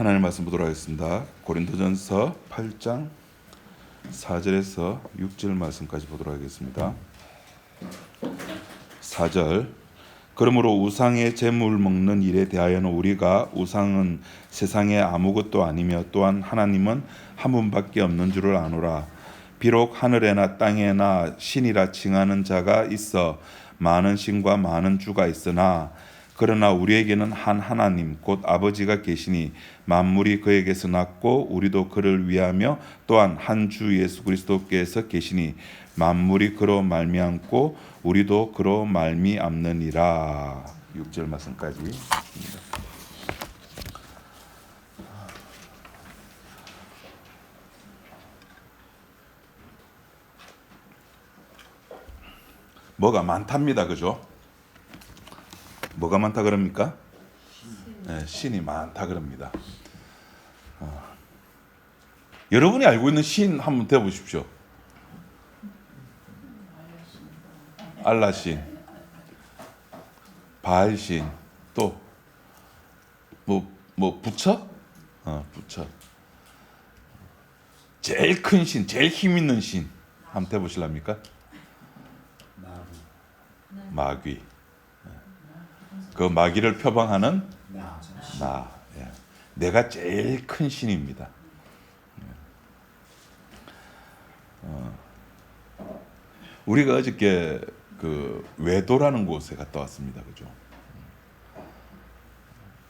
하나님 말씀 보도록 하겠습니다. 고린도전서 8장 4절에서 6절 말씀까지 보도록 하겠습니다. 4절 그러므로 우상의 제물 먹는 일에 대하여는 우리가 우상은 세상에 아무것도 아니며 또한 하나님은 한 분밖에 없는 줄을 아노라. 비록 하늘에나 땅에나 신이라 칭하는 자가 있어 많은 신과 많은 주가 있으나 그러나 우리에게는 한 하나님 곧 아버지가 계시니 만물이 그에게서 났고 우리도 그를 위하며 또한 한 주 예수 그리스도께서 계시니 만물이 그로 말미암고 우리도 그로 말미암느니라. 6절 말씀까지 있습니다. 뭐가 많답니다. 그죠? 뭐가 많다 그럽니까? 네, 신이 많다 그럽니다. 여러분이 알고 있는 신 한번 대보십시오. 알라신, 바알신, 또 부처? 부처. 제일 큰 신, 제일 힘 있는 신 한번 대보실랍니까? 마귀. 그 마귀를 표방하는 나. 내가 제일 큰 신입니다. 우리가 어저께 그 외도라는 곳에 갔다 왔습니다. 그죠?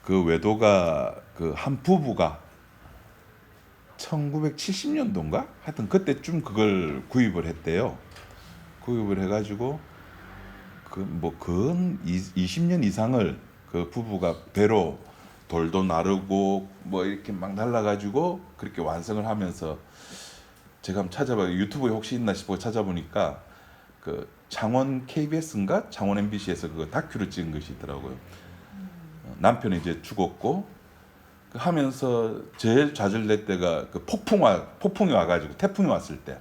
그 외도가 그 한 부부가 1970년도인가? 하여튼 그때쯤 그걸 구입을 했대요. 구입을 해가지고 근 20년 이상을 그 부부가 배로 돌도 나르고 이렇게 막 날라가지고 그렇게 완성을 하면서 제가 한번 찾아봐요. 유튜브에 혹시 있나 싶어 찾아보니까 그 창원 KBS인가 창원 MBC에서 그 다큐를 찍은 것이 있더라고요. 남편이 이제 죽었고 하면서 제일 좌절될 때가 그 폭풍이 와가지고 태풍이 왔을 때,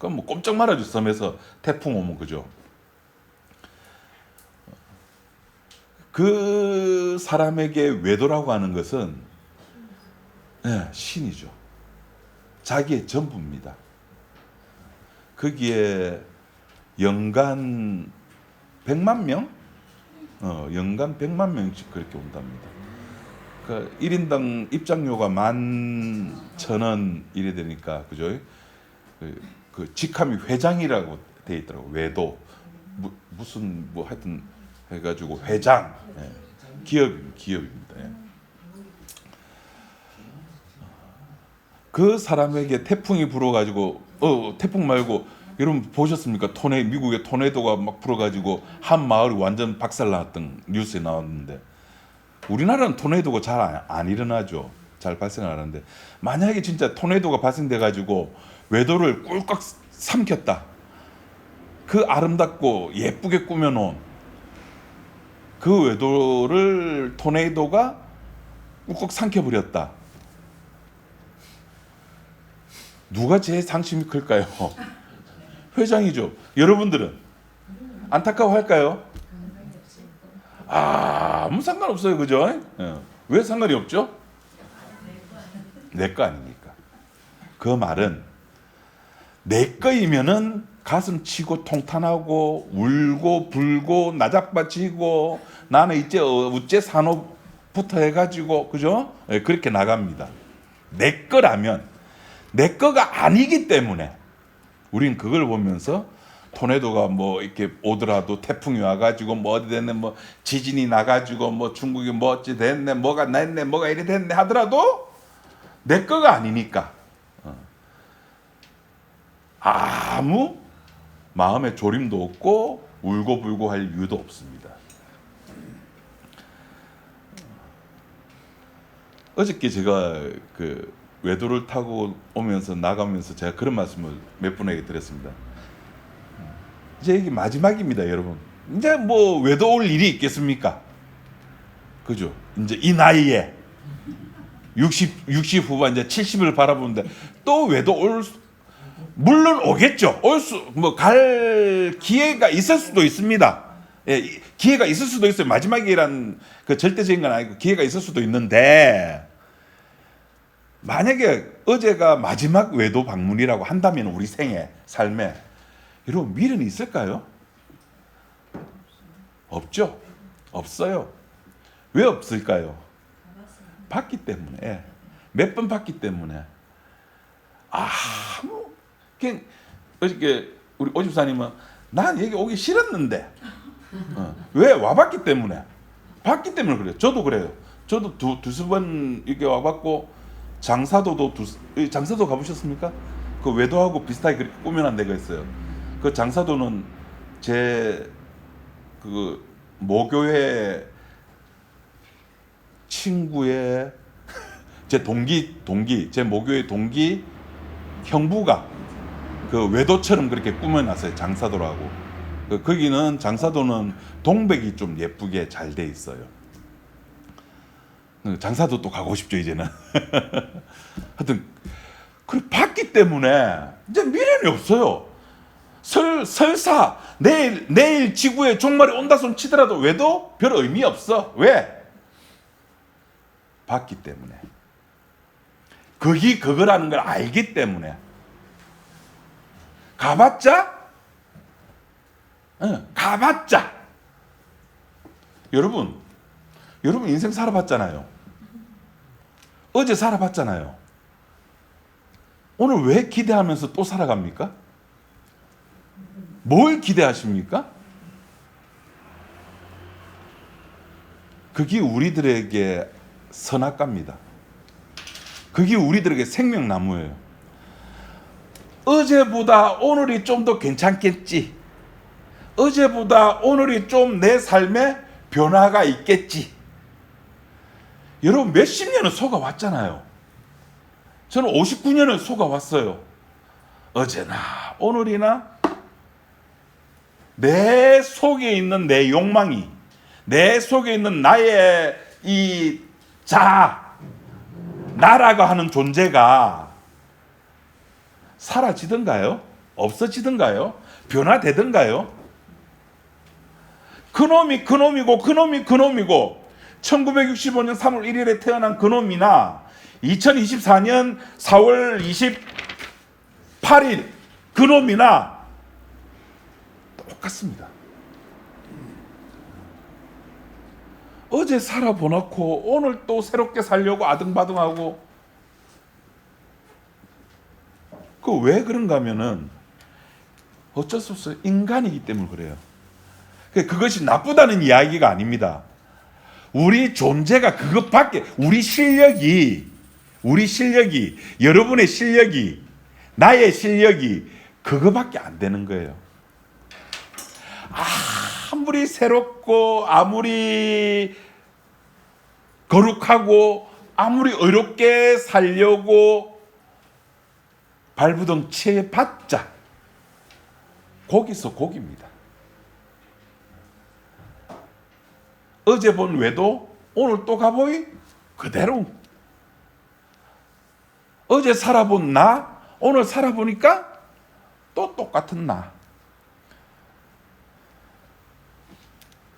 그럼 꼼짝 말아줘 섬에서 태풍 오면 그죠. 그 사람에게 외도라고 하는 것은 신이죠. 자기의 전부입니다. 거기에 연간 100만 명? 연간 100만 명씩 그렇게 온답니다. 그러니까 1인당 입장료가 11,000원 이래 되니까 그죠? 그 직함이 회장이라고 돼 있더라고. 외도 무슨 하여튼 해가지고 회장. 기업입니다. 그 사람에게 태풍이 불어가지고 태풍 말고 여러분 보셨습니까? 미국의 토네이도가 막 불어가지고 한 마을이 완전 박살났던 뉴스에 나왔는데 우리나라는 토네이도가 잘 안 일어나죠. 잘 발생 안 하는데 만약에 진짜 토네이도가 발생돼가지고 외도를 꿀꺽 삼켰다. 그 아름답고 예쁘게 꾸며놓은 그 외도를 토네이도가 꿀꺽 삼켜버렸다. 누가 제일 상심이 클까요? 회장이죠. 여러분들은 안타까워할까요? 아무 상관없어요. 그죠? 왜 상관이 없죠? 내 거 아닙니까? 그 말은 내 거이면은 가슴 치고 통탄하고 울고 불고 나작바치고 나는 이제 우째 산업부터 해가지고 그죠? 그렇게 나갑니다. 내 거라면 내 거가 아니기 때문에 우린 그걸 보면서 토네도가 이렇게 오더라도 태풍이 와가지고 어디 됐네 지진이 나가지고 중국이 어찌 됐네 뭐가 냈네 뭐가 이리 됐네 하더라도 내 거가 아니니까 아무 마음의 조림도 없고 울고불고 할 이유도 없습니다. 어저께 제가 그 외도를 타고 오면서 나가면서 제가 그런 말씀을 몇 분에게 드렸습니다. 이제 이게 마지막입니다, 여러분. 이제 외도 올 일이 있겠습니까? 그죠? 이제 이 나이에 60 후반 이제 70을 바라보는데 또 외도 물론 오겠죠. 갈 기회가 있을 수도 있습니다. 기회가 있을 수도 있어요. 마지막이란 그 절대적인 건 아니고 기회가 있을 수도 있는데 만약에 어제가 마지막 외도 방문이라고 한다면 우리 생애, 삶에 여러분 미련이 있을까요? 없죠. 없어요. 왜 없을까요? 봤기 때문에. 몇 번 봤기 때문에. 그냥 어저께 우리 오집사님은 난 여기 오기 싫었는데 왜? 와봤기 때문에. 봤기 때문에 그래요. 저도 그래요. 저도 두세 번 이렇게 와봤고 장사도도 장사도 가보셨습니까? 그 외도하고 비슷하게 그렇게 꾸며놓은 데가 있어요. 그 장사도는 제 그 모교회 친구의 제 동기 제 모교회 동기 형부가 그 외도처럼 그렇게 꾸며놨어요. 장사도라고. 거기는 장사도는 동백이 좀 예쁘게 잘 돼 있어요. 장사도 또 가고 싶죠 이제는. 하여튼 그 봤기 때문에 이제 미련이 없어요. 설사 내일 지구에 종말이 온다 손 치더라도 왜도 별 의미 없어. 왜? 봤기 때문에. 그거라는 걸 알기 때문에. 가봤자 여러분 인생 살아봤잖아요. 어제 살아봤잖아요. 오늘 왜 기대하면서 또 살아갑니까? 뭘 기대하십니까? 그게 우리들에게 선악과입니다. 그게 우리들에게 생명나무예요. 어제보다 오늘이 좀 더 괜찮겠지. 어제보다 오늘이 좀 내 삶에 변화가 있겠지. 여러분 몇십 년을 속아왔잖아요. 저는 59년을 속아왔어요. 어제나 오늘이나 내 속에 있는 내 욕망이, 내 속에 있는 나의 이 나라고 하는 존재가 사라지던가요? 없어지던가요? 변화되던가요? 그놈이 그놈이고 1965년 3월 1일에 태어난 그놈이나 2024년 4월 28일 그놈이나 똑같습니다. 어제 살아보놓고 오늘 또 새롭게 살려고 아등바등하고 그 왜 그런가 하면은 어쩔 수 없어요. 인간이기 때문에 그래요. 그것이 나쁘다는 이야기가 아닙니다. 우리 존재가 그것밖에 우리 실력이 여러분의 실력이 나의 실력이 그거밖에 안 되는 거예요. 아무리 새롭고 아무리 거룩하고 아무리 의롭게 살려고 발부둥 채봤자 거기서 거기입니다. 어제 본 외도 오늘 또 가보이 그대로. 어제 살아본 나 오늘 살아보니까 또 똑같은 나.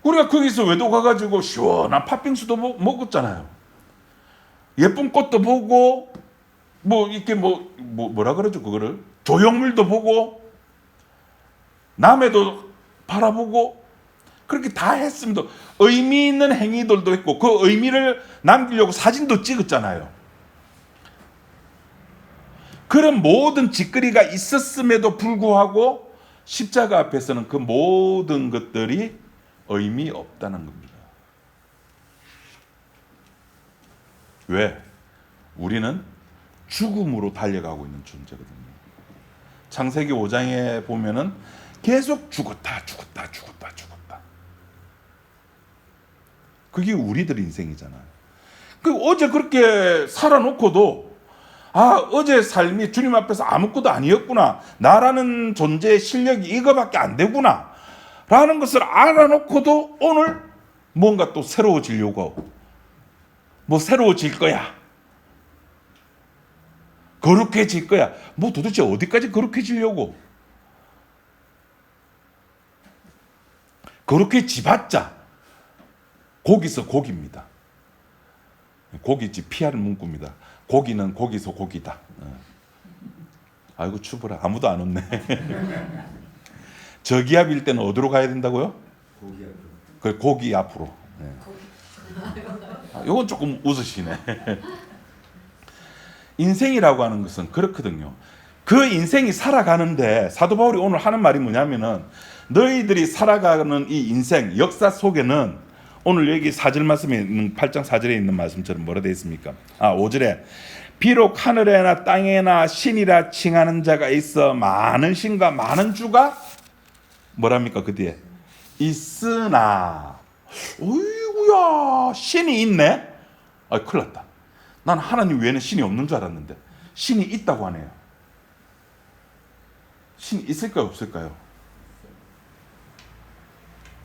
우리가 거기서 외도 가가지고 시원한 팥빙수도 먹었잖아요. 예쁜 꽃도 보고 이렇게 뭐라 그러죠 그거를 조형물도 보고 남해도 바라보고 그렇게 다 했습니다. 의미 있는 행위들도 했고 그 의미를 남기려고 사진도 찍었잖아요. 그런 모든 짓거리가 있었음에도 불구하고 십자가 앞에서는 그 모든 것들이 의미 없다는 겁니다. 왜? 우리는 죽음으로 달려가고 있는 존재거든요. 창세기 5장에 보면은 계속 죽었다. 그게 우리들 인생이잖아요. 어제 그렇게 살아놓고도 어제 삶이 주님 앞에서 아무것도 아니었구나. 나라는 존재의 실력이 이거밖에 안 되구나. 라는 것을 알아놓고도 오늘 뭔가 또 새로워지려고 하고 새로워질 거야. 거룩해질 거야. 도대체 어디까지 거룩해지려고? 거룩해지봤자 거기서 거기입니다. 고깃집 피할 문구입니다. 고기는 고기서 고기다. 아이고 추브라 아무도 안 웃네. 저기압일 때는 어디로 가야 된다고요? 고기 앞으로. 그 고기 앞으로. 이건 조금 웃으시네. 인생이라고 하는 것은 그렇거든요. 그 인생이 살아가는데 사도 바울이 오늘 하는 말이 뭐냐면은 너희들이 살아가는 이 인생 역사 속에는 오늘 여기 4절 말씀에 있는 8장 4절에 있는 말씀처럼 뭐라 되어 있습니까? 5절에 비록 하늘에나 땅에나 신이라 칭하는 자가 있어 많은 신과 많은 주가 뭐랍니까 그 뒤에 있으나 어이구야 신이 있네. 큰일 났다. 난 하나님 외에는 신이 없는 줄 알았는데 신이 있다고 하네요. 신이 있을까요 없을까요?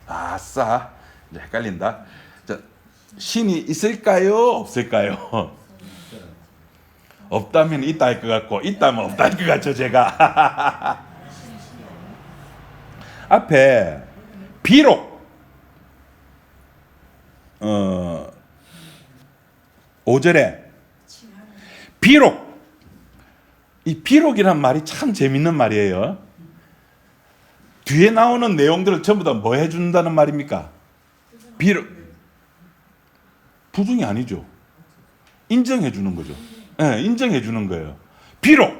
아싸 이제 헷갈린다. 자, 신이 있을까요 없을까요? 없다면 있다 할 것 같고 있다면 없다 할 것 같죠 제가. 앞에 비록 5절에 비록 이 비록이란 말이 참 재밌는 말이에요. 뒤에 나오는 내용들을 전부 다 뭐 해준다는 말입니까? 비록 부정이 아니죠. 인정해 주는 거죠. 네, 인정해 주는 거예요. 비록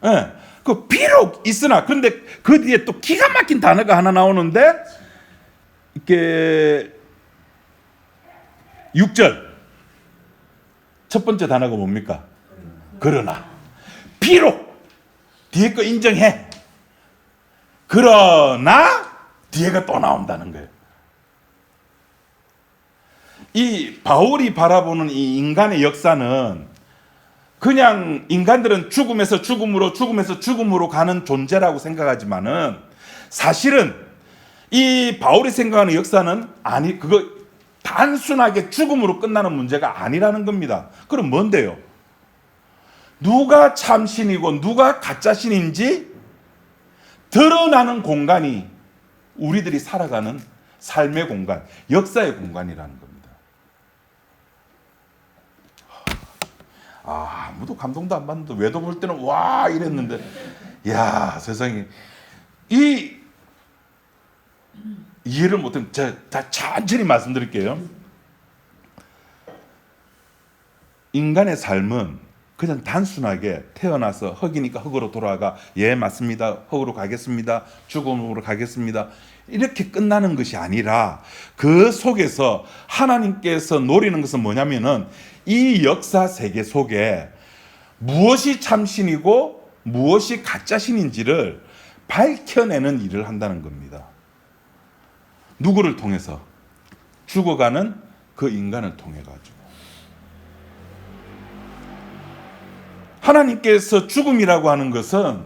네, 그 비록 있으나 그런데 그 뒤에 또 기가 막힌 단어가 하나 나오는데 이게 6절 첫 번째 단어가 뭡니까? 그러나 비록 뒤에 거 인정해. 그러나 뒤에가 또 나온다는 거예요. 이 바울이 바라보는 이 인간의 역사는 그냥 인간들은 죽음에서 죽음으로 죽음에서 죽음으로 가는 존재라고 생각하지만은 사실은 이 바울이 생각하는 역사는 아니 그거 단순하게 죽음으로 끝나는 문제가 아니라는 겁니다. 그럼 뭔데요? 누가 참신이고 누가 가짜신인지 드러나는 공간이 우리들이 살아가는 삶의 공간, 역사의 공간이라는 겁니다. 아무도 감동도 안 받는데 외도 볼 때는 와 이랬는데 야 세상에 이해를 못하면 제가 천천히 말씀드릴게요. 인간의 삶은 그냥 단순하게 태어나서 흙이니까 흙으로 돌아가 예 맞습니다 흙으로 가겠습니다 죽음으로 가겠습니다 이렇게 끝나는 것이 아니라 그 속에서 하나님께서 노리는 것은 뭐냐면은 이 역사 세계 속에 무엇이 참신이고 무엇이 가짜신인지를 밝혀내는 일을 한다는 겁니다. 누구를 통해서? 죽어가는 그 인간을 통해 가지고. 하나님께서 죽음이라고 하는 것은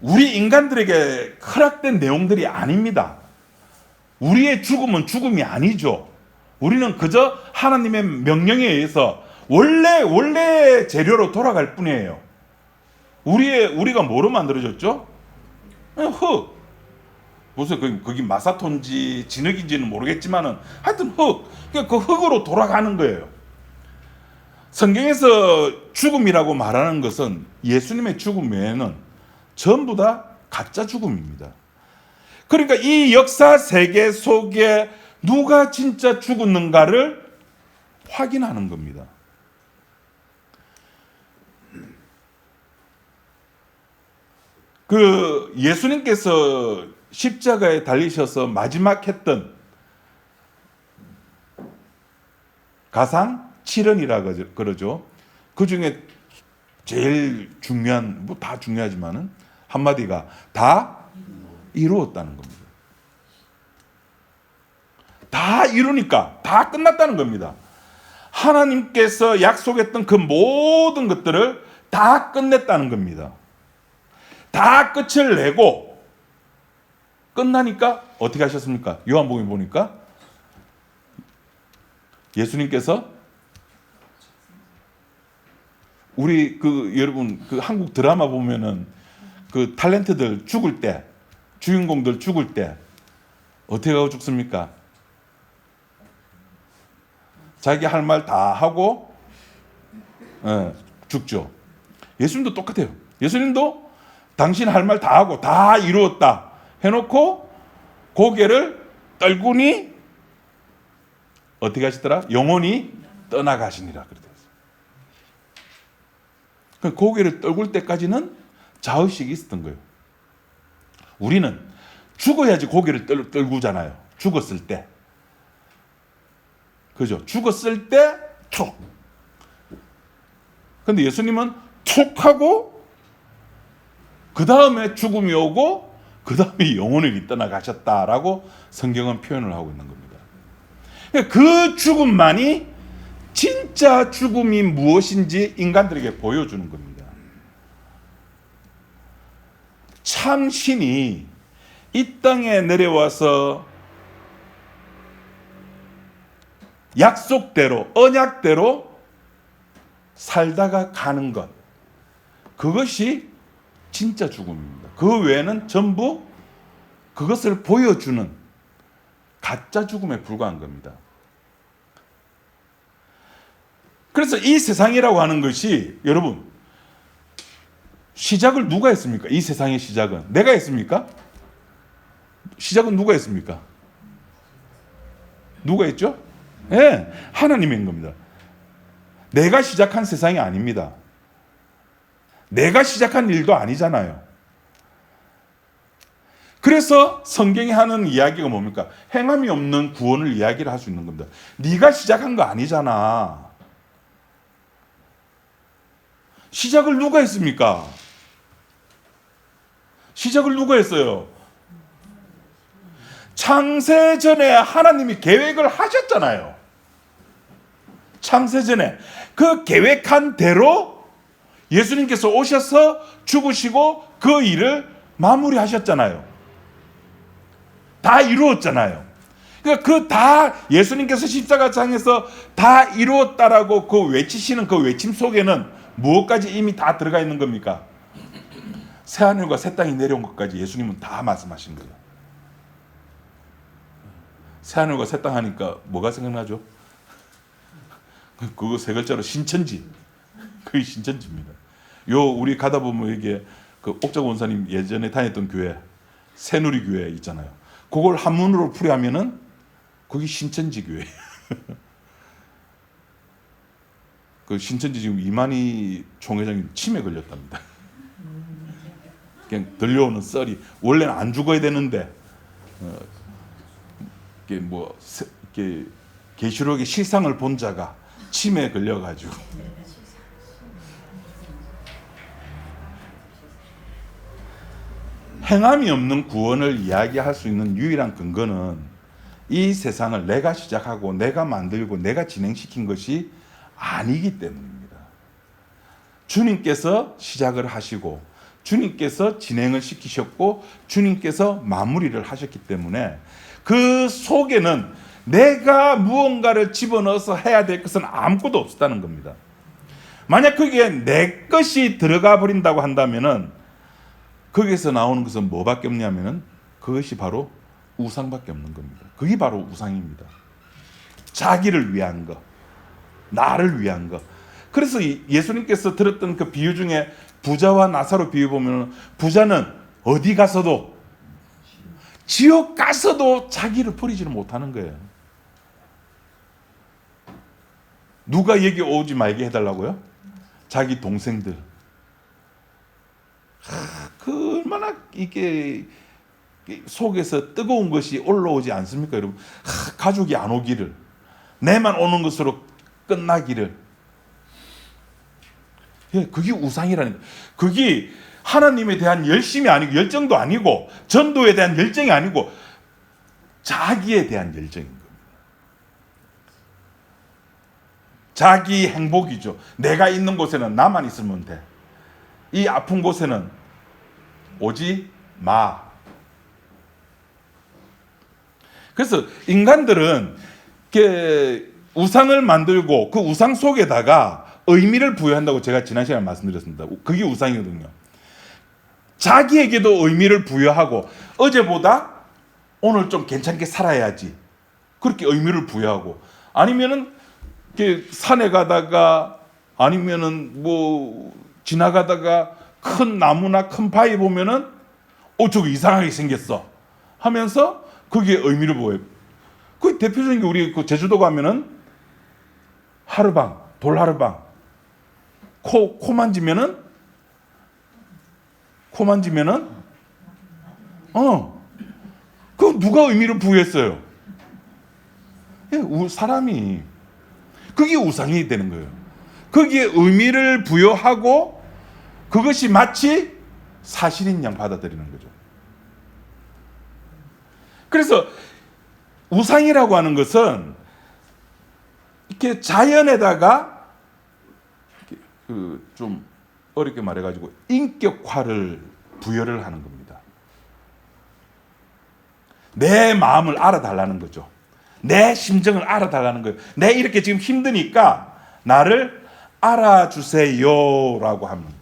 우리 인간들에게 허락된 내용들이 아닙니다. 우리의 죽음은 죽음이 아니죠. 우리는 그저 하나님의 명령에 의해서 원래 재료로 돌아갈 뿐이에요. 우리가 뭐로 만들어졌죠? 흙. 무슨 거기 마사톤지 진흙인지는 모르겠지만은 하여튼 흙. 그 흙으로 돌아가는 거예요. 성경에서 죽음이라고 말하는 것은 예수님의 죽음 외에는 전부 다 가짜 죽음입니다. 그러니까 이 역사 세계 속에 누가 진짜 죽었는가를 확인하는 겁니다. 그 예수님께서 십자가에 달리셔서 마지막 했던 가상 7언이라 그러죠. 그 중에 제일 중요한 뭐 다 중요하지만은 한마디가 다 이루었다는 겁니다. 다 이루니까 다 끝났다는 겁니다. 하나님께서 약속했던 그 모든 것들을 다 끝냈다는 겁니다. 다 끝을 내고 끝나니까 어떻게 하셨습니까? 요한복음에 보니까 예수님께서 우리 여러분 한국 드라마 보면은 그 탤런트들 죽을 때 주인공들 죽을 때 어떻게 하고 죽습니까? 자기 할 말 다 하고 죽죠. 예수님도 똑같아요. 예수님도 당신 할 말 다 하고 다 이루었다 해놓고 고개를 떨구니 어떻게 하시더라? 영원히 떠나가시니라. 그래서 고개를 떨굴 때까지는 자의식이 있었던 거예요. 우리는 죽어야지 고개를 떨구잖아요. 죽었을 때. 그죠? 죽었을 때 툭. 근데 예수님은 툭 하고 그 다음에 죽음이 오고 그 다음에 영혼을 떠나가셨다라고 성경은 표현을 하고 있는 겁니다. 그 죽음만이 진짜 죽음이 무엇인지 인간들에게 보여주는 겁니다. 참 신이 이 땅에 내려와서 약속대로 언약대로 살다가 가는 것, 그것이 진짜 죽음입니다. 그 외에는 전부 그것을 보여주는 가짜 죽음에 불과한 겁니다. 그래서 이 세상이라고 하는 것이 여러분 시작을 누가 했습니까? 이 세상의 시작은 내가 했습니까? 시작은 누가 했습니까? 누가 했죠? 네, 하나님이 한 겁니다. 내가 시작한 세상이 아닙니다. 내가 시작한 일도 아니잖아요. 그래서 성경이 하는 이야기가 뭡니까? 행함이 없는 구원을 이야기를 할 수 있는 겁니다. 네가 시작한 거 아니잖아. 시작을 누가 했습니까? 시작을 누가 했어요? 창세전에 하나님이 계획을 하셨잖아요. 창세전에 그 계획한 대로 예수님께서 오셔서 죽으시고 그 일을 마무리하셨잖아요. 다 이루었잖아요. 그러니까 그 다 예수님께서 십자가상에서 다 이루었다라고 그 외치시는 그 외침 속에는 무엇까지 이미 다 들어가 있는 겁니까? 새하늘과 새 땅이 내려온 것까지 예수님은 다 말씀하신 거예요. 새하늘과 새 땅 하니까 뭐가 생각나죠? 그거 세 글자로 신천지. 그게 신천지입니다. 우리 가다 보면 이게 그 옥자고 원사님 예전에 다녔던 교회 새누리 교회 있잖아요. 그걸 한문으로 풀이하면은 그게 신천지 교회. 그 신천지 지금 이만희 총회장님 치매 걸렸답니다. 그냥 들려오는 썰이 원래는 안 죽어야 되는데 이게 뭐 이렇게 계시록의 실상을 본 자가 치매에 걸려가지고 행함이 없는 구원을 이야기할 수 있는 유일한 근거는 이 세상을 내가 시작하고 내가 만들고 내가 진행시킨 것이 아니기 때문입니다. 주님께서 시작을 하시고 주님께서 진행을 시키셨고 주님께서 마무리를 하셨기 때문에 그 속에는 내가 무언가를 집어넣어서 해야 될 것은 아무것도 없었다는 겁니다. 만약 거기에 내 것이 들어가 버린다고 한다면은 거기에서 나오는 것은 뭐밖에 없냐면은 그것이 바로 우상밖에 없는 겁니다. 그게 바로 우상입니다. 자기를 위한 것, 나를 위한 것. 그래서 예수님께서 들었던 그 비유 중에 부자와 나사로 비유 보면 부자는 어디 가서도 지옥 가서도 자기를 버리지를 못하는 거예요. 누가 여기 오지 말게 해달라고요? 자기 동생들. 그 얼마나 이게 속에서 뜨거운 것이 올라오지 않습니까, 여러분? 가족이 안 오기를, 내만 오는 것으로 끝나기를. 그게 우상이라는 거예요. 그게 하나님에 대한 열심이 아니고 열정도 아니고 전도에 대한 열정이 아니고 자기에 대한 열정인 겁니다. 자기 행복이죠. 내가 있는 곳에는 나만 있으면 돼. 이 아픈 곳에는 오지 마. 그래서 인간들은 우상을 만들고 그 우상 속에다가 의미를 부여한다고 제가 지난 시간에 말씀드렸습니다. 그게 우상이거든요. 자기에게도 의미를 부여하고 어제보다 오늘 좀 괜찮게 살아야지. 그렇게 의미를 부여하고 아니면은 이렇게 산에 가다가 아니면은 뭐 지나가다가 큰 나무나 큰 바위 보면은 저거 이상하게 생겼어 하면서 거기에 의미를 보여요. 그 대표적인 게 우리 그 제주도 가면은 하르방, 돌하르방, 코 만지면은 그 누가 의미를 부여했어요? 사람이. 그게 우상이 되는 거예요. 거기에 의미를 부여하고 그것이 마치 사실인 양 받아들이는 거죠. 그래서 우상이라고 하는 것은 이렇게 자연에다가 좀 어렵게 말해가지고 인격화를 부여를 하는 겁니다. 내 마음을 알아달라는 거죠. 내 심정을 알아달라는 거예요. 내 이렇게 지금 힘드니까 나를 알아주세요라고 합니다.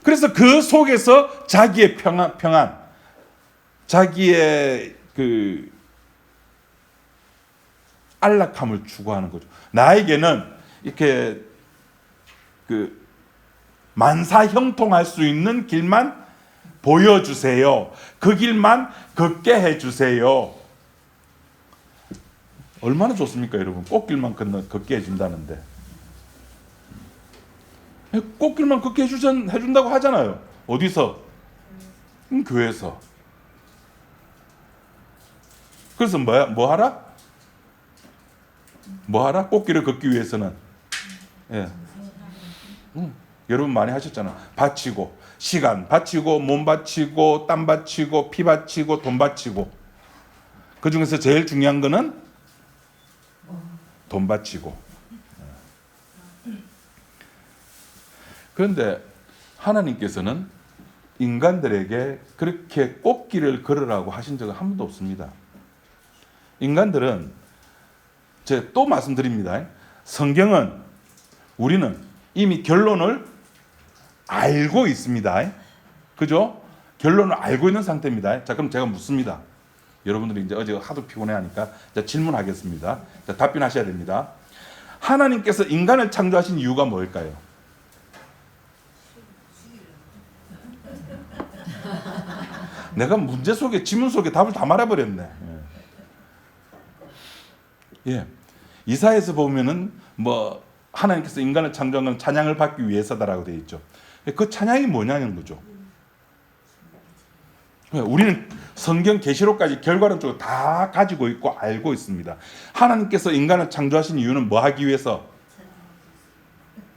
그래서 그 속에서 자기의 평안, 자기의 그 안락함을 추구하는 거죠. 나에게는 이렇게 그 만사형통할 수 있는 길만 보여주세요. 그 길만 걷게 해주세요. 얼마나 좋습니까, 여러분? 꽃길만 걷게 해준다는데. 꽃길만 걷게 해준다고 하잖아요. 어디서? 교회에서. 그래서 뭐 하라? 꽃길을 걷기 위해서는. 예. 여러분 많이 하셨잖아. 바치고, 시간 바치고, 몸 바치고, 땀 바치고, 피 바치고, 돈 바치고. 그 중에서 제일 중요한 거는 돈 바치고. 그런데 하나님께서는 인간들에게 그렇게 꽃길을 걸으라고 하신 적은 한 번도 없습니다. 인간들은, 제가 또 말씀드립니다. 성경은 우리는 이미 결론을 알고 있습니다. 그죠? 결론을 알고 있는 상태입니다. 자, 그럼 제가 묻습니다. 여러분들이 이제 어제 하도 피곤해하니까 질문하겠습니다. 자, 답변하셔야 됩니다. 하나님께서 인간을 창조하신 이유가 뭘까요? 내가 문제 속에, 지문 속에 답을 다 말해버렸네. 예. 이사야에서 보면은 뭐 하나님께서 인간을 창조한 건 찬양을 받기 위해서다라고 되어 있죠. 그 찬양이 뭐냐는 거죠. 우리는 성경 계시록까지 결과론적으로 다 가지고 있고 알고 있습니다. 하나님께서 인간을 창조하신 이유는 뭐 하기 위해서?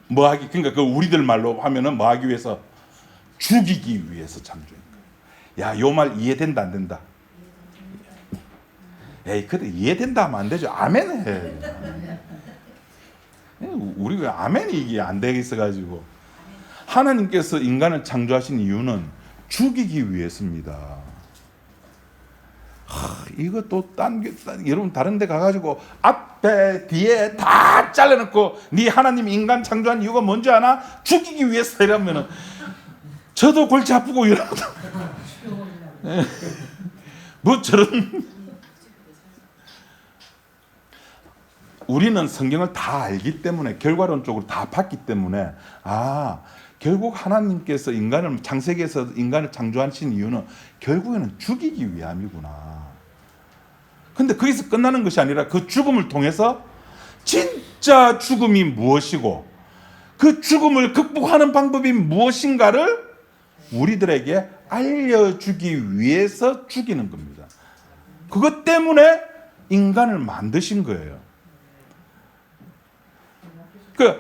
그러니까 그 우리들 말로 하면은 뭐 하기 위해서? 죽이기 위해서 창조한 거예요. 야, 요 말 이해된다 안 된다? 에이, 근데 이해된다 하면 안 되죠. 아멘 해. 우리 왜 아멘이 이게 안 되겠어가지고. 하나님께서 인간을 창조하신 이유는 죽이기 위해서입니다. 이거 또 여러분 다른 데 가가지고 앞에 뒤에 다 잘라놓고 네 하나님 인간 창조한 이유가 뭔지 아나? 죽이기 위해서 이러면은 저도 골치 아프고 이러고 뭐 저런. 우리는 성경을 다 알기 때문에, 결과론적으로 다 봤기 때문에, 결국 하나님께서 창세기에서 인간을 창조하신 이유는 결국에는 죽이기 위함이구나. 근데 거기서 끝나는 것이 아니라 그 죽음을 통해서 진짜 죽음이 무엇이고 그 죽음을 극복하는 방법이 무엇인가를 우리들에게 알려주기 위해서 죽이는 겁니다. 그것 때문에 인간을 만드신 거예요.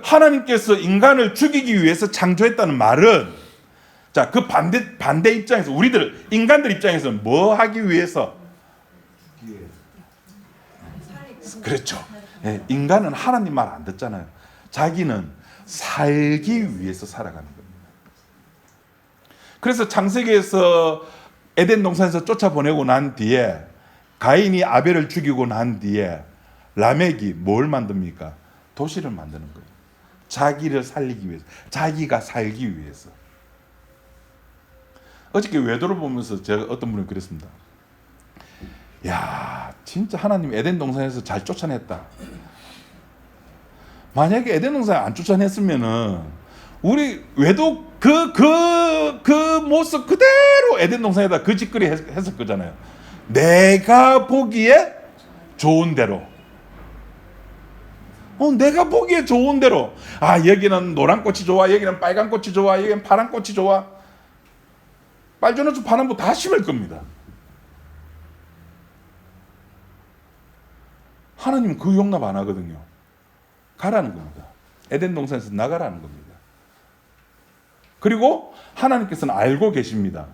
하나님께서 인간을 죽이기 위해서 창조했다는 말은, 자, 그 반대 입장에서, 인간들 입장에서는 뭐 하기 위해서? 그렇죠. 예, 인간은 하나님 말 안 듣잖아요. 자기는 살기 위해서 살아가는 겁니다. 그래서 창세기에서 에덴 동산에서 쫓아보내고 난 뒤에, 가인이 아벨을 죽이고 난 뒤에 라멕이 뭘 만듭니까? 도시를 만드는 거예요. 자기를 살리기 위해서, 자기가 살기 위해서. 어저께 외도를 보면서 제가 어떤 분이 그랬습니다. 야, 진짜 하나님 에덴 동산에서 잘 쫓아냈다. 만약에 에덴 동산에 안 쫓아냈으면은 우리 외도 그 모습 그대로 에덴 동산에다 그 짓거리 했을 거잖아요. 내가 보기에 좋은 대로. 내가 보기에 좋은 대로. 아, 여기는 노란 꽃이 좋아, 여기는 빨간 꽃이 좋아, 여기는 파란 꽃이 좋아. 빨주노초 파란보 다 심을 겁니다. 하나님은 그 용납 안 하거든요. 가라는 겁니다. 에덴 동산에서 나가라는 겁니다. 그리고 하나님께서는 알고 계십니다.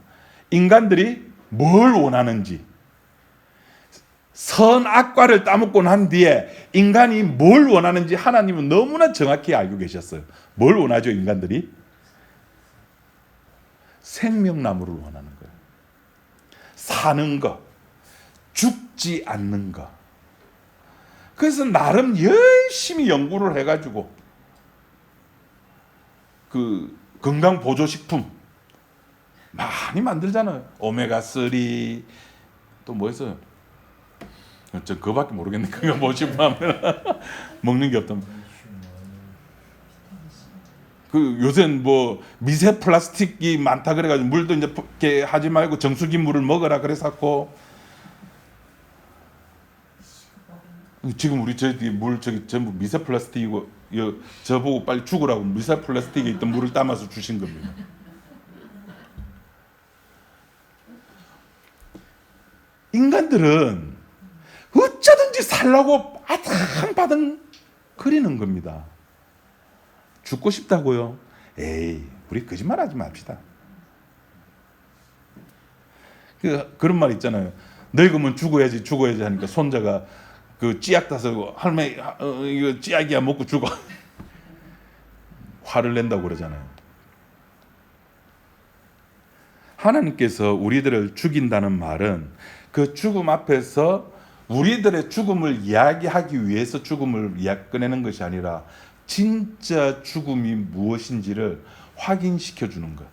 인간들이 뭘 원하는지. 선악과를 따먹고 난 뒤에 인간이 뭘 원하는지 하나님은 너무나 정확히 알고 계셨어요. 뭘 원하죠, 인간들이? 생명나무를 원하는 거예요. 사는 거, 죽지 않는 거. 그래서 나름 열심히 연구를 해가지고 그 건강 보조식품 많이 만들잖아요. 오메가3 또 뭐 있어요? 저 그거밖에 모르겠네. 그거 보시면 하면 먹는 게 없다. 그 요새는 뭐 미세 플라스틱이 많다 그래가지고 물도 이제 이렇게 하지 말고 정수기 물을 먹어라 그래서고 지금 우리 저기 물 저기 전부 미세 플라스틱이고 저보고 빨리 죽으라고 미세 플라스틱에 있던 물을 담아서 주신 겁니다. 인간들은 어쩌든지 살라고 아당바당 거리는 겁니다. 죽고 싶다고요? 에이, 우리 거짓말하지 맙시다. 그런 말 있잖아요. 늙으면 죽어야지 하니까 손자가 그 찌약 따서 할머니 이거 찌약이야 먹고 죽어. 화를 낸다고 그러잖아요. 하나님께서 우리들을 죽인다는 말은 그 죽음 앞에서 우리들의 죽음을 이야기하기 위해서 죽음을 꺼내는 것이 아니라 진짜 죽음이 무엇인지를 확인시켜 주는 것.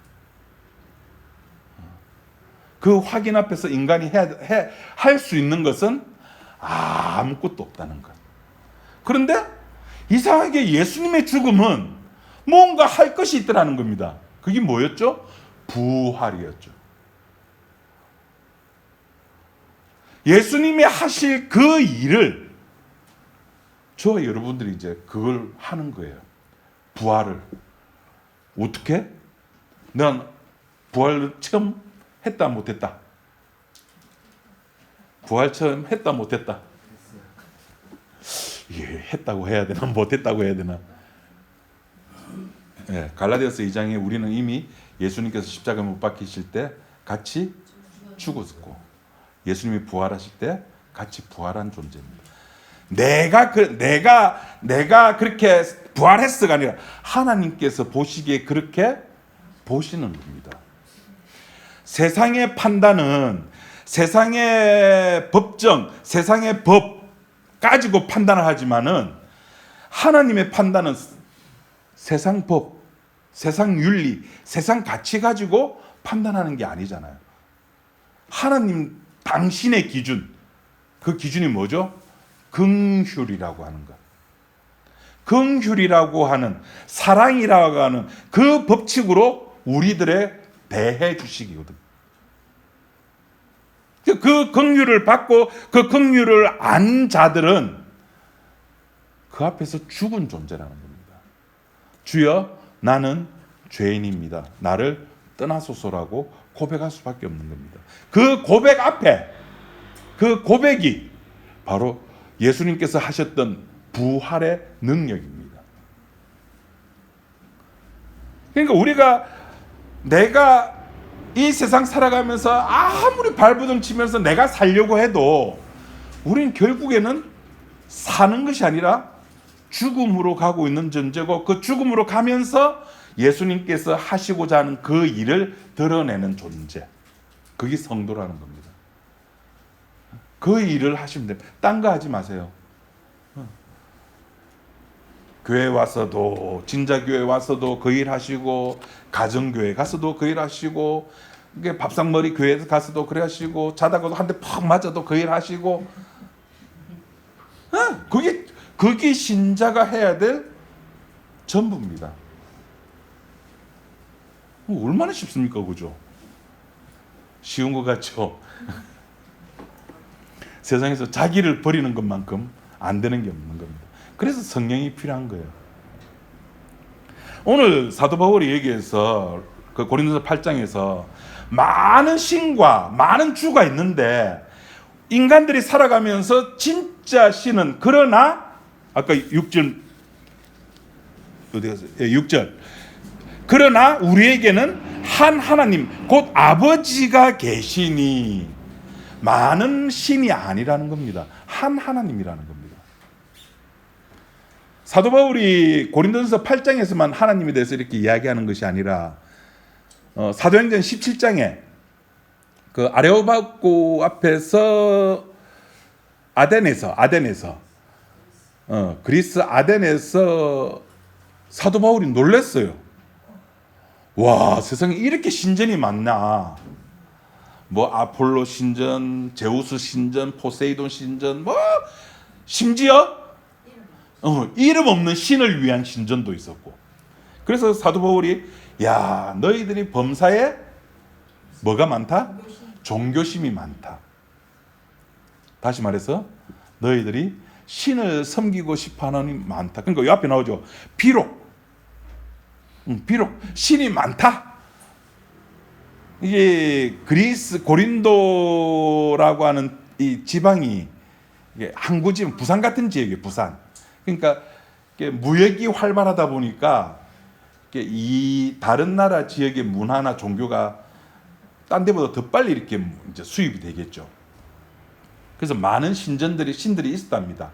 그 확인 앞에서 인간이 할 수 있는 것은 아무것도 없다는 것. 그런데 이상하게 예수님의 죽음은 뭔가 할 것이 있더라는 겁니다. 그게 뭐였죠? 부활이었죠. 예수님이 하실 그 일을 저와 여러분들이 이제 그걸 하는 거예요. 부활을. 어떻게? 난 부활을 처음 했다 못했다. 부활 처음 했다 못했다. 예, 했다고 해야 되나 못했다고 해야 되나. 예, 갈라디아서 2장에 우리는 이미 예수님께서 십자가에 못 박히실 때 같이 죽었고 예수님이 부활하실 때 같이 부활한 존재입니다. 내가 그렇게 부활했어가 아니라 하나님께서 보시기에 그렇게 보시는 겁니다. 세상의 판단은 세상의 법정, 세상의 법 가지고 판단을 하지만은 하나님의 판단은 세상 법, 세상 윤리, 세상 가치 가지고 판단하는 게 아니잖아요. 하나님 당신의 기준, 그 기준이 뭐죠? 긍휼이라고 하는 것. 긍휼이라고 하는, 사랑이라고 하는 그 법칙으로 우리들의 대해 주시기거든. 그 긍휼을 받고 그 긍휼을 안 자들은 그 앞에서 죽은 존재라는 겁니다. 주여, 나는 죄인입니다. 나를 떠나소서라고 고백할 수밖에 없는 겁니다. 그 고백 앞에, 그 고백이 바로 예수님께서 하셨던 부활의 능력입니다. 그러니까 내가 이 세상 살아가면서 아무리 발버둥 치면서 내가 살려고 해도 우린 결국에는 사는 것이 아니라 죽음으로 가고 있는 존재고, 그 죽음으로 가면서 예수님께서 하시고자 하는 그 일을 드러내는 존재, 그게 성도라는 겁니다. 그 일을 하시면 됩니다. 딴 거 하지 마세요. 교회 와서도, 진자교회 와서도 그 일 하시고, 가정교회 가서도 그 일 하시고, 이게 밥상머리 교회에서 가서도 그래 하시고 자다가도 한 대 팍 맞아도 그 일 하시고 그게 신자가 해야 될 전부입니다. 얼마나 쉽습니까? 그죠? 쉬운 것 같죠? 세상에서 자기를 버리는 것만큼 안 되는 게 없는 겁니다. 그래서 성령이 필요한 거예요. 오늘 사도 바울이 얘기해서 그 고린도서 8장에서 많은 신과 많은 주가 있는데 인간들이 살아가면서 진짜 신은 그러나 아까 6절 어디 갔어요? 6절 그러나 우리에게는 한 하나님 곧 아버지가 계시니 많은 신이 아니라는 겁니다. 한 하나님이라는 겁니다. 사도 바울이 고린도전서 8장에서만 하나님에 대해서 이렇게 이야기하는 것이 아니라 사도행전 17장에 그 아레오바고 앞에서 아덴에서 그리스 아덴에서 사도 바울이 놀랐어요. 와, 세상에 이렇게 신전이 많나? 뭐 아폴로 신전, 제우스 신전, 포세이돈 신전, 뭐 심지어 이름 없는 신을 위한 신전도 있었고. 그래서 사도 바울이 야, 너희들이 범사에 뭐가 많다? 종교심이 많다. 다시 말해서 너희들이 신을 섬기고 싶어하는 사람이 많다. 그러니까 이 앞에 나오죠. 비록 신이 많다. 이게 그리스 고린도라고 하는 이 지방이 항구 지방, 부산 같은 지역이에요. 부산. 그러니까 무역이 활발하다 보니까 이 다른 나라 지역의 문화나 종교가 딴 데보다 더 빨리 이렇게 이제 수입이 되겠죠. 그래서 많은 신들이 있었답니다.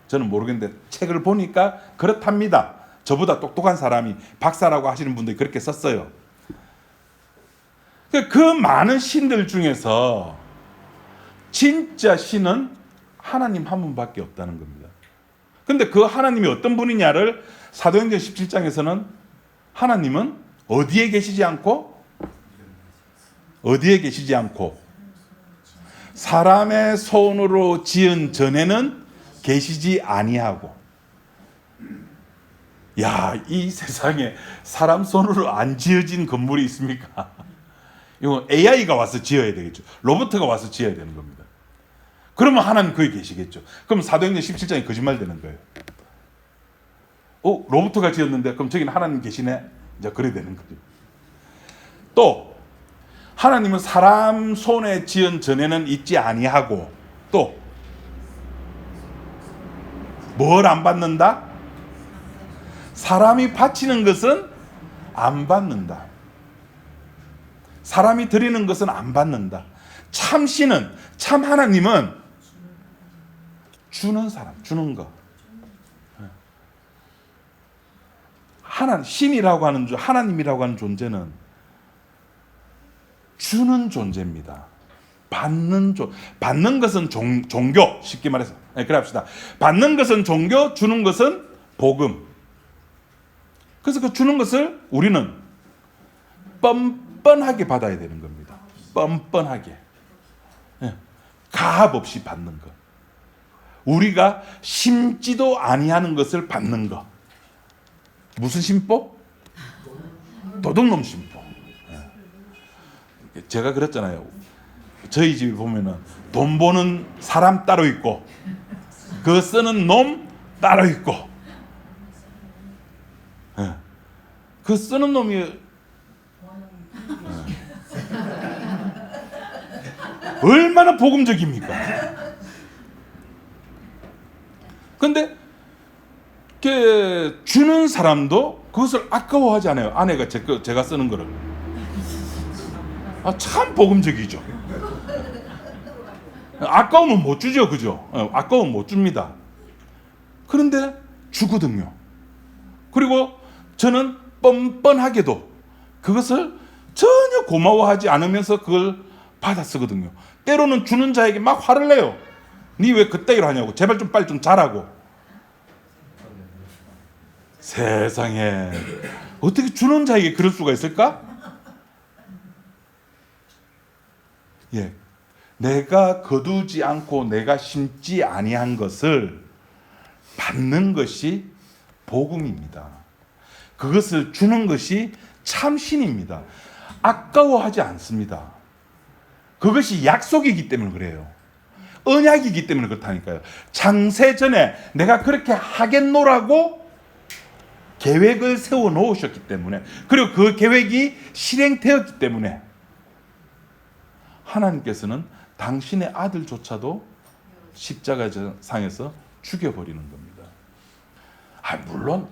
저는 모르겠는데 책을 보니까 그렇답니다. 저보다 똑똑한 사람이 박사라고 하시는 분들이 그렇게 썼어요. 그 많은 신들 중에서 진짜 신은 하나님 한 분밖에 없다는 겁니다. 근데 그 하나님이 어떤 분이냐를 사도행전 17장에서는 하나님은 어디에 계시지 않고 사람의 손으로 지은 전에는 계시지 아니하고. 야, 이 세상에 사람 손으로 안 지어진 건물이 있습니까? 이거 AI가 와서 지어야 되겠죠. 로봇가 와서 지어야 되는 겁니다. 그러면 하나님 거기 계시겠죠. 그럼 사도행전 17장이 거짓말 되는 거예요. 로봇가 지었는데 그럼 저기는 하나님 계시네? 이제 그래 되는 거죠. 또 하나님은 사람 손에 지은 전에는 있지 아니하고 또 뭘 안 받는다? 사람이 바치는 것은 안 받는다. 사람이 드리는 것은 안 받는다. 참 신은, 참 하나님은 주는 사람, 주는 거. 신이라고 하는 하나님이라고 하는 존재는 주는 존재입니다. 받는 것은 종교, 쉽게 말해서. 그래 합시다. 받는 것은 종교, 주는 것은 복음. 그래서 그 주는 것을 우리는 뻔뻔하게 받아야 되는 겁니다. 뻔뻔하게. 가압 없이 받는 것. 우리가 심지도 아니하는 것을 받는 것. 무슨 심보? 도둑놈 심보. 제가 그랬잖아요. 저희 집에 보면은 돈 버는 사람 따로 있고 그 쓰는 놈 따로 있고 그 쓰는 놈이 얼마나 복음적입니까? 근데 주는 사람도 그것을 아까워하지 않아요. 아내가 제가 쓰는 거를. 참 복음적이죠. 아까우면 못 주죠, 그죠? 아까우면 못 줍니다. 그런데 주거든요. 그리고 저는 뻔뻔하게도 그것을 전혀 고마워하지 않으면서 그걸 받아 쓰거든요. 때로는 주는 자에게 막 화를 내요. 니 왜 그따위로 하냐고. 제발 좀 빨리 좀 잘하고. 세상에 어떻게 주는 자에게 그럴 수가 있을까? 예, 내가 거두지 않고 내가 심지 아니한 것을 받는 것이 복음입니다. 그것을 주는 것이 참신입니다. 아까워하지 않습니다. 그것이 약속이기 때문에 그래요. 언약이기 때문에 그렇다니까요. 창세 전에 내가 그렇게 하겠노라고 계획을 세워 놓으셨기 때문에, 그리고 그 계획이 실행되었기 때문에 하나님께서는 당신의 아들조차도 십자가상에서 죽여버리는 겁니다. 물론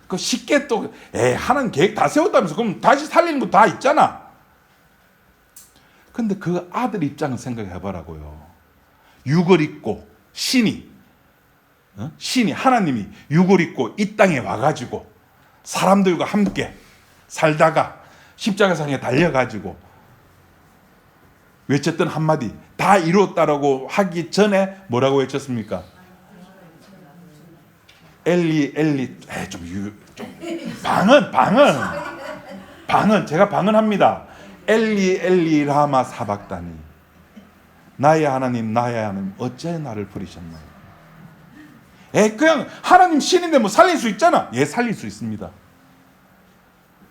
그 쉽게 또 하나님 계획 다 세웠다면서 그럼 다시 살리는 거 다 있잖아. 근데 그 아들 입장을 생각해 보라고요. 육을 입고 신이 하나님이 육을 입고 이 땅에 와가지고 사람들과 함께 살다가 십자가상에 달려가지고 외쳤던 한마디 다 이루었다라고 하기 전에 뭐라고 외쳤습니까? 엘리 엘리. 방언 제가 방언합니다. 엘리 엘리 라마 사박다니, 나의 하나님 어찌하여 나를 버리셨나요? 그냥 하나님 신인데 뭐 살릴 수 있잖아. 살릴 수 있습니다.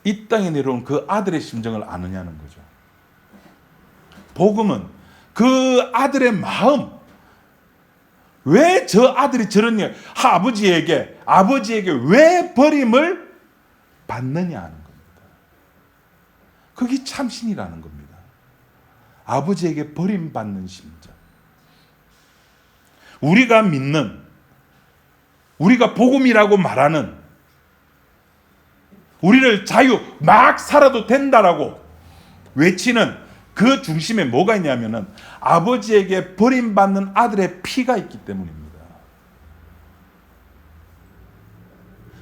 이 땅에 내려온 그 아들의 심정을 아느냐는 거죠. 복음은 그 아들의 마음, 왜 저 아들이 저런 일, 아버지에게 왜 버림을 받느냐 하는 겁니다. 그게 참신이라는 겁니다. 아버지에게 버림받는 심정. 우리가 믿는, 우리가 복음이라고 말하는, 우리를 자유 막 살아도 된다라고 외치는 그 중심에 뭐가 있냐면은 아버지에게 버림받는 아들의 피가 있기 때문입니다.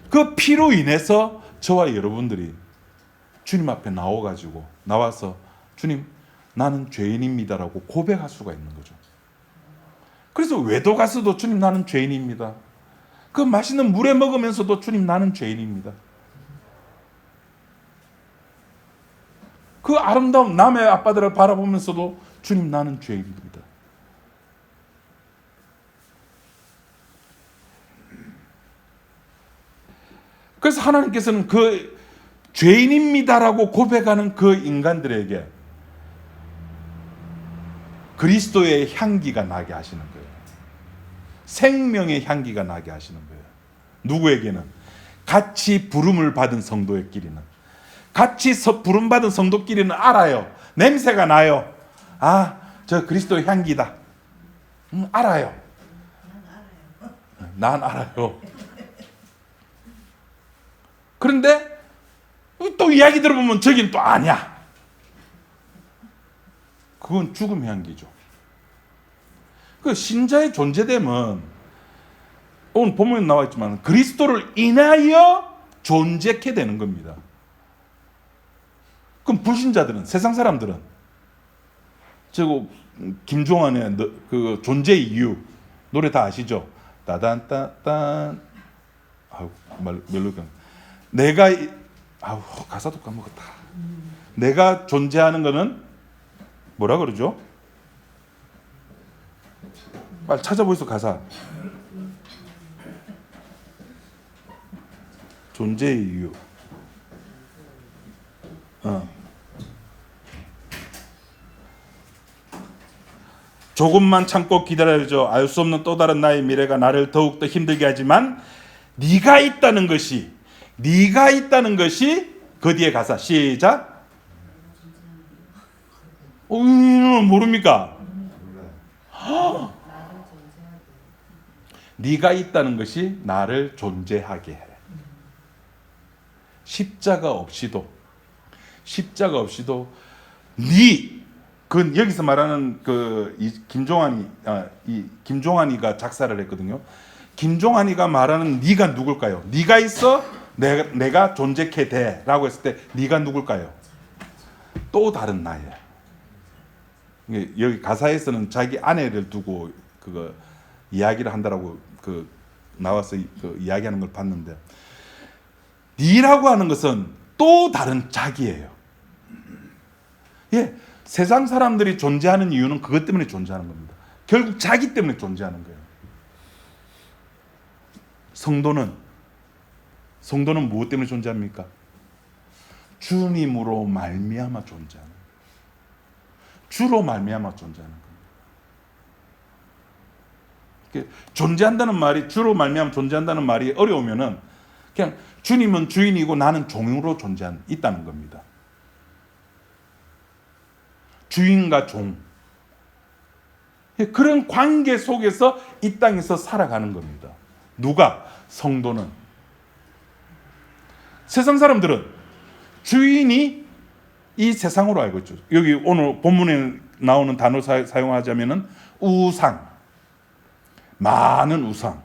그 피로 인해서 저와 여러분들이 주님 앞에 나와서 주님 나는 죄인입니다라고 고백할 수가 있는 거죠. 그래서 외도 가서도 주님 나는 죄인입니다. 그 맛있는 물에 먹으면서도 주님 나는 죄인입니다. 그 아름다운 남의 아빠들을 바라보면서도 주님 나는 죄인입니다. 그래서 하나님께서는 그 죄인입니다라고 고백하는 그 인간들에게 그리스도의 향기가 나게 하시는 거예요. 생명의 향기가 나게 하시는 거예요. 누구에게는? 같이 부름을 받은 성도의끼리는, 같이 부름받은 성도끼리는 알아요. 냄새가 나요. 저 그리스도의 향기다. 알아요. 난 알아요. 그런데 또 이야기 들어보면 저긴 또 아니야. 그건 죽음 향기죠. 그 신자의 존재됨은 오늘 본문에 나와 있지만 그리스도를 인하여 존재케 되는 겁니다. 그럼 불신자들은, 세상 사람들은 김종환의 그 존재의 이유 노래 다 아시죠? 따단따단 멜로디가 내가 가사도 까먹었다. 내가 존재하는 거는 뭐라 그러죠? 빨리 찾아보이소 가사. 존재의 이유. 조금만 참고 기다려줘. 알 수 없는 또 다른 나의 미래가 나를 더욱더 힘들게 하지만 네가 있다는 것이 그 뒤에 가사 시작. 모릅니까? 네가 있다는 것이 나를 존재하게 해. 십자가 없이도 그 여기서 말하는 김종환이가 작사를 했거든요. 김종환이가 말하는 네가 누굴까요? 네가 있어 내가 존재케 돼라고 했을 때 네가 누굴까요? 또 다른 나예요. 여기 가사에서는 자기 아내를 두고 그거 이야기를 한다라고 나와서 이야기하는 걸 봤는데, 네라고 하는 것은 또 다른 자기예요. 세상 사람들이 존재하는 이유는 그것 때문에 존재하는 겁니다. 결국 자기 때문에 존재하는 거예요. 성도는 무엇 때문에 존재합니까? 주님으로 말미암아 존재하는 거예요. 주로 말미암아 존재하는 거예요. 존재한다는 말이, 주로 말미암아 존재한다는 말이 어려우면은 그냥 주님은 주인이고 나는 종으로 있다는 겁니다. 주인과 종, 그런 관계 속에서 이 땅에서 살아가는 겁니다. 누가? 성도는. 세상 사람들은 주인이 이 세상으로 알고 있죠. 여기 오늘 본문에 나오는 단어 사용하자면은 우상, 많은 우상.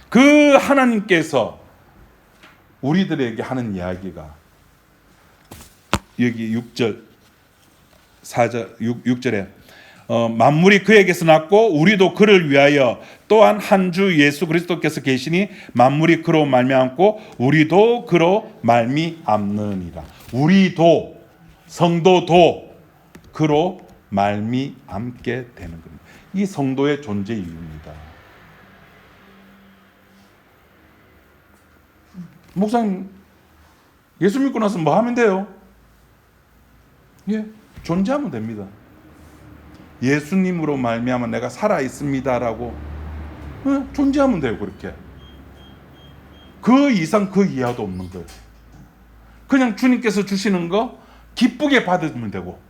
그 하나님께서 우리들에게 하는 이야기가 여기 6절 4절 6절에 만물이 그에게서 났고 우리도 그를 위하여 또한 한 주 예수 그리스도께서 계시니 만물이 그로 말미암고 우리도 그로 말미암느니라. 우리도, 성도도 그로 말미암게 되는 겁니다. 이 성도의 존재 이유입니다. 목사님, 예수 믿고 나서 뭐 하면 돼요? 예, 존재하면 됩니다. 예수님으로 말미암아 내가 살아 있습니다라고 존재하면 돼요. 그렇게 그 이상 그 이하도 없는 거예요. 그냥 주님께서 주시는 거 기쁘게 받으면 되고,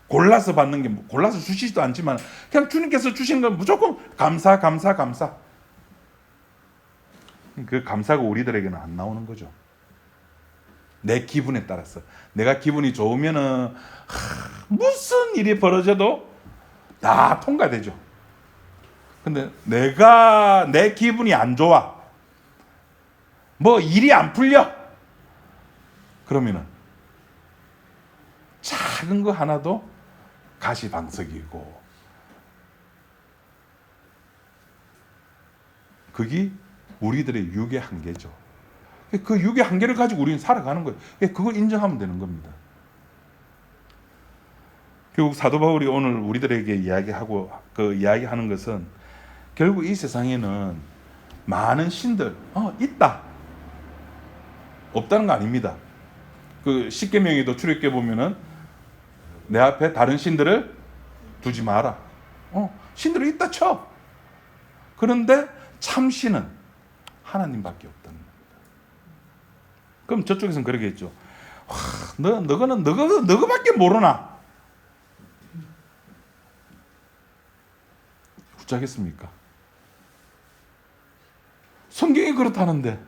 골라서 받는 게 골라서 주시지도 않지만 그냥 주님께서 주신 건 무조건 감사. 그 감사가 우리들에게는 안 나오는 거죠. 내 기분에 따라서. 내가 기분이 좋으면은 무슨 일이 벌어져도 다 통과되죠. 근데 내 기분이 안 좋아, 뭐 일이 안 풀려, 그러면은 작은 거 하나도 가시방석이고, 그게 우리들의 육의 한계죠. 그 육의 한계를 가지고 우리는 살아가는 거예요. 그걸 인정하면 되는 겁니다. 결국 사도 바울이 오늘 우리들에게 이야기하는 것은 결국 이 세상에는 많은 신들 있다, 없다는 거 아닙니다. 그 십계명에도 출애굽기에 보면은 내 앞에 다른 신들을 두지 마라. 신들이 있다 쳐. 그런데 참신은 하나님밖에 없다는 겁니다. 그럼 저쪽에서는 그러겠죠. 너거는 너거밖에 모르나? 어쩌겠습니까? 성경이 그렇다는데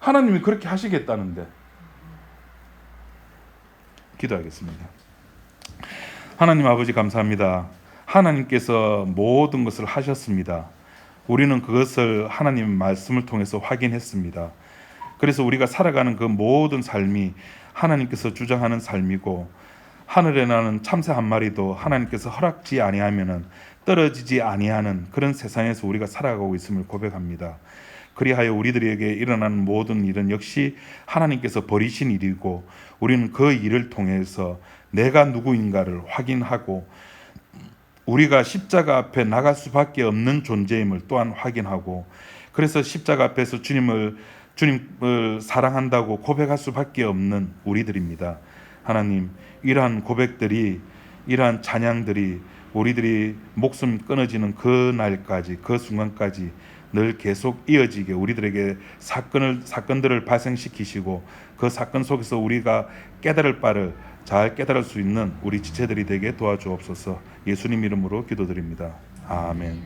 하나님이 그렇게 하시겠다는데. 기도하겠습니다. 하나님 아버지, 감사합니다. 하나님께서 모든 것을 하셨습니다. 우리는 그것을 하나님의 말씀을 통해서 확인했습니다. 그래서 우리가 살아가는 그 모든 삶이 하나님께서 주장하는 삶이고, 하늘에 나는 참새 한 마리도 하나님께서 허락지 아니하면은 떨어지지 아니하는 그런 세상에서 우리가 살아가고 있음을 고백합니다. 그리하여 우리들에게 일어나는 모든 일은 역시 하나님께서 버리신 일이고, 우리는 그 일을 통해서 내가 누구인가를 확인하고 우리가 십자가 앞에 나갈 수밖에 없는 존재임을 또한 확인하고, 그래서 십자가 앞에서 주님을 사랑한다고 고백할 수밖에 없는 우리들입니다. 하나님, 이러한 고백들이, 이러한 찬양들이 우리들이 목숨 끊어지는 그 날까지, 그 순간까지 늘 계속 이어지게 우리들에게 사건들을 발생시키시고, 그 사건 속에서 우리가 깨달을 바를 잘 깨달을 수 있는 우리 지체들이 되게 도와주옵소서. 예수님 이름으로 기도드립니다. 아멘.